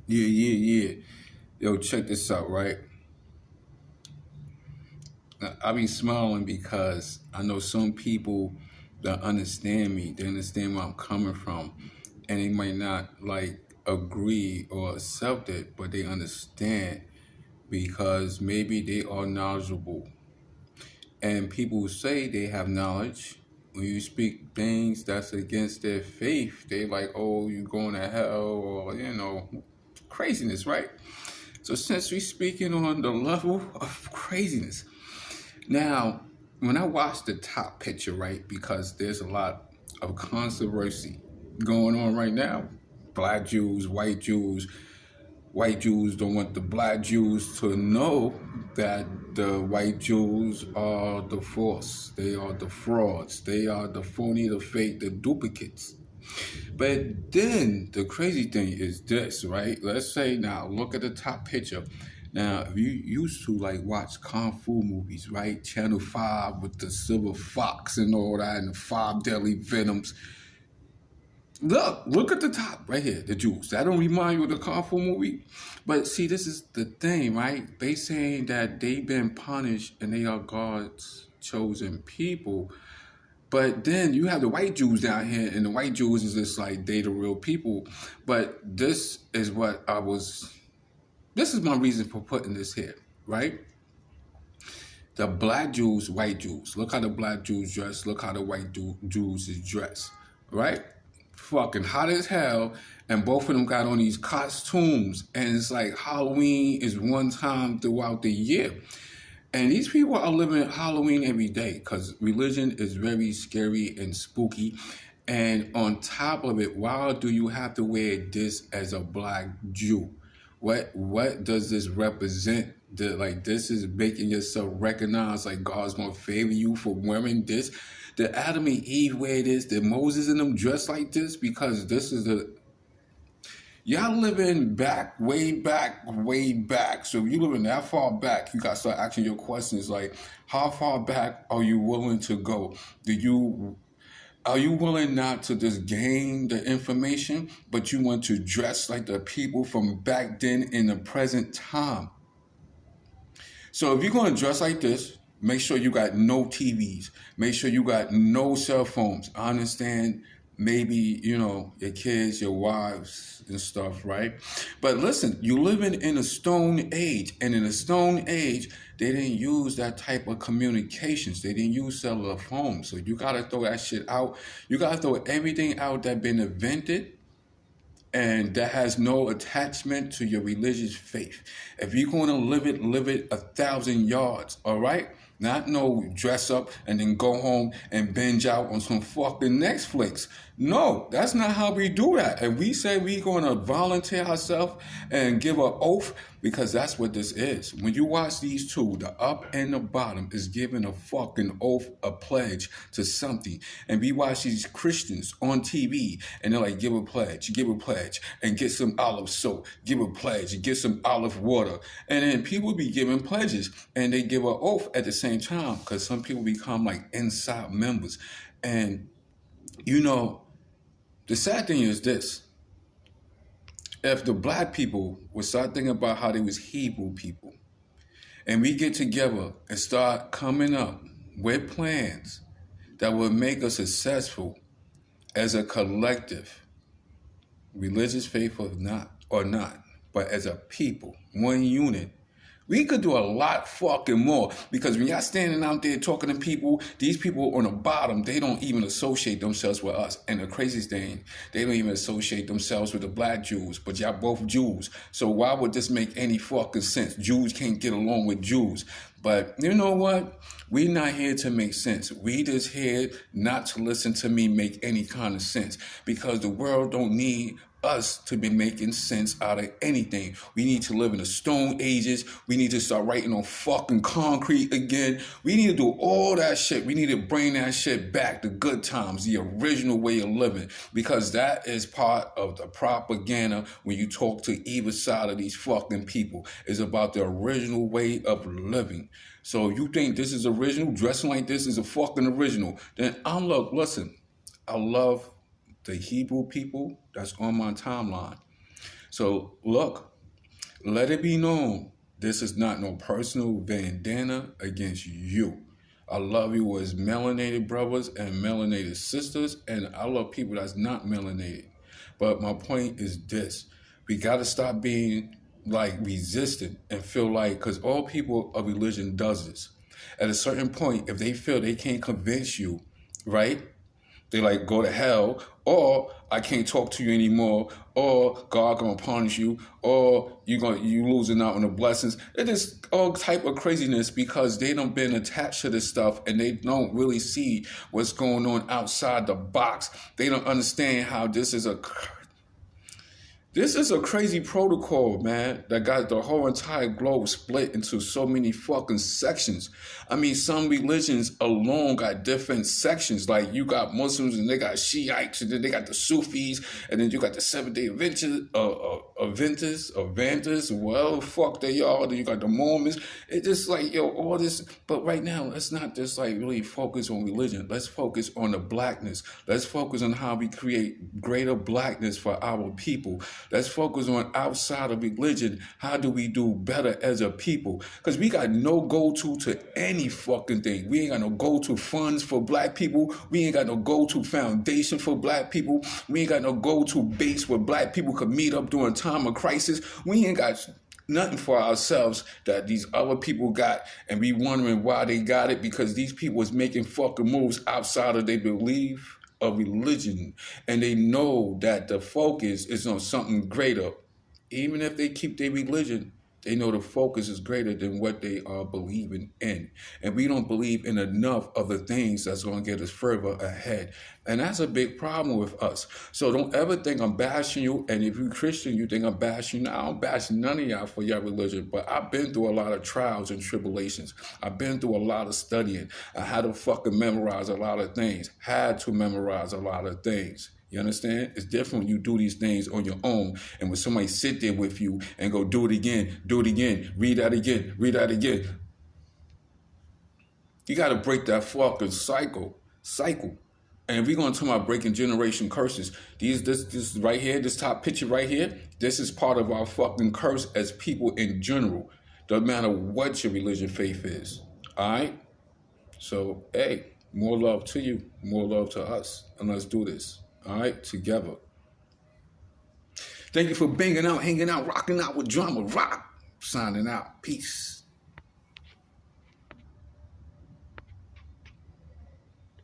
Yeah. Yo, check this out, right? I be smiling because I know some people that understand me. They understand where I'm coming from, and they might not like agree or accept it, but they understand because maybe they are knowledgeable. And people say they have knowledge. When you speak things that's against their faith, they like, oh, you going to hell, or craziness, right? So since we speaking on the level of craziness, now when I watch the top picture, right, because there's a lot of controversy going on right now. Black Jews, white Jews, white Jews don't want the black Jews to know that the white Jews are the force. They are the frauds. They are the phony, the fake, the duplicates. But then the crazy thing is this, right? Let's say now, look at the top picture. Now, if you used to like watch Kung Fu movies, right? Channel 5 with the silver fox and all that and the five deadly venoms. Look at the top right here, the Jews. That don't remind you of the Kung Fu movie? But see, this is the thing, right? They saying that they've been punished and they are God's chosen people. But then you have the white Jews down here, and the white Jews is just like they the real people. But this is this is my reason for putting this here, right? The black Jews, white Jews. Look how the black Jews dress. Look how the white Jews is dressed, right? Fucking hot as hell, and both of them got on these costumes, and it's like Halloween is one time throughout the year. And these people are living Halloween every day because religion is very scary and spooky. And on top of it, why do you have to wear this as a black Jew? What does this represent? This is making yourself recognize like God's gonna favor you for wearing this. Did Adam and Eve wear this? Did Moses and them dress like this? Because this is y'all living back, way back, way back. So if you living that far back, you got to start asking your questions like, how far back are you willing to go? Are you willing not to just gain the information, but you want to dress like the people from back then in the present time? So if you're going to dress like this, make sure you got no TVs. Make sure you got no cell phones. I understand maybe, your kids, your wives and stuff, right? But listen, you living in a stone age, and in a stone age, they didn't use that type of communications. They didn't use cellular phones. So you got to throw that shit out. You got to throw everything out that been invented and that has no attachment to your religious faith. If you're going to live it 1,000 yards, all right? Not no dress up and then go home and binge out on some fucking Netflix. No, that's not how we do that. And we say we're going to volunteer ourselves and give an oath, because that's what this is. When you watch these two, the up and the bottom is giving a fucking oath, a pledge to something. And we watch these Christians on TV and they're like, give a pledge, and get some olive soap, give a pledge, and get some olive water. And then people be giving pledges and they give an oath at the same time, because some people become like inside members. And the sad thing is this: if the black people would start thinking about how they was Hebrew people, and we get together and start coming up with plans that would make us successful as a collective, religious faith or not, but as a people, one unit, we could do a lot fucking more. Because when y'all standing out there talking to people, these people on the bottom, they don't even associate themselves with us. And the craziest thing, they don't even associate themselves with the black Jews. But y'all both Jews. So why would this make any fucking sense? Jews can't get along with Jews. But you know what? We're not here to make sense. We just here not to listen to me make any kind of sense. Because the world don't need us to be making sense out of anything. We need to live in the stone ages. We need to start writing on fucking concrete again. We need to do all that shit. We need to bring that shit back, the good times, the original way of living, because that is part of the propaganda when you talk to either side of these fucking people. It's about the original way of living. So you think this is original, dressing like this is a fucking original, then listen, I love the Hebrew people that's on my timeline. So look, let it be known, this is not no personal bandana against you. I love you as melanated brothers and melanated sisters, and I love people that's not melanated. But my point is this: we got to stop being like resistant and feel like, because all people of religion does this. At a certain point, if they feel they can't convince you, right? They like go to hell, or I can't talk to you anymore, or God gonna punish you, or you losing out on the blessings. It is all type of craziness because they don't been attached to this stuff and they don't really see what's going on outside the box. They don't understand how this is a crazy protocol, man, that got the whole entire globe split into so many fucking sections. I mean, some religions alone got different sections. Like, you got Muslims and they got Shiites, and then they got the Sufis, and then you got the Seventh-day Adventists, well, fuck they are. Then you got the Mormons. It's just like, yo, all this. But right now, let's not just like really focus on religion. Let's focus on the blackness. Let's focus on how we create greater blackness for our people. Let's focus on outside of religion. How do we do better as a people? Because we got no go-to to any fucking thing. We ain't got no go-to funds for black people. We ain't got no go-to foundation for black people. We ain't got no go-to base where black people could meet up during time of crisis. We ain't got nothing for ourselves that these other people got, and we wondering why they got it, because these people is making fucking moves outside of their belief of religion, and they know that the focus is on something greater. Even if they keep their religion, they know the focus is greater than what they are believing in. And we don't believe in enough of the things that's going to get us further ahead. And that's a big problem with us. So don't ever think I'm bashing you. And if you're Christian, you think I'm bashing you. I don't bash none of y'all for your religion. But I've been through a lot of trials and tribulations. I've been through a lot of studying. I had to fucking memorize a lot of things. Had to memorize a lot of things. You understand? It's different when you do these things on your own, and when somebody sit there with you and go do it again, read that again. You got to break that fucking cycle. And if we're going to talk about breaking generation curses, this right here, this top picture right here, this is part of our fucking curse as people in general. Doesn't matter what your religion faith is. All right? So, hey, more love to you, more love to us, and let's do this. All right, together. Thank you for hanging out, rocking out with Drama Rock. Signing out. Peace.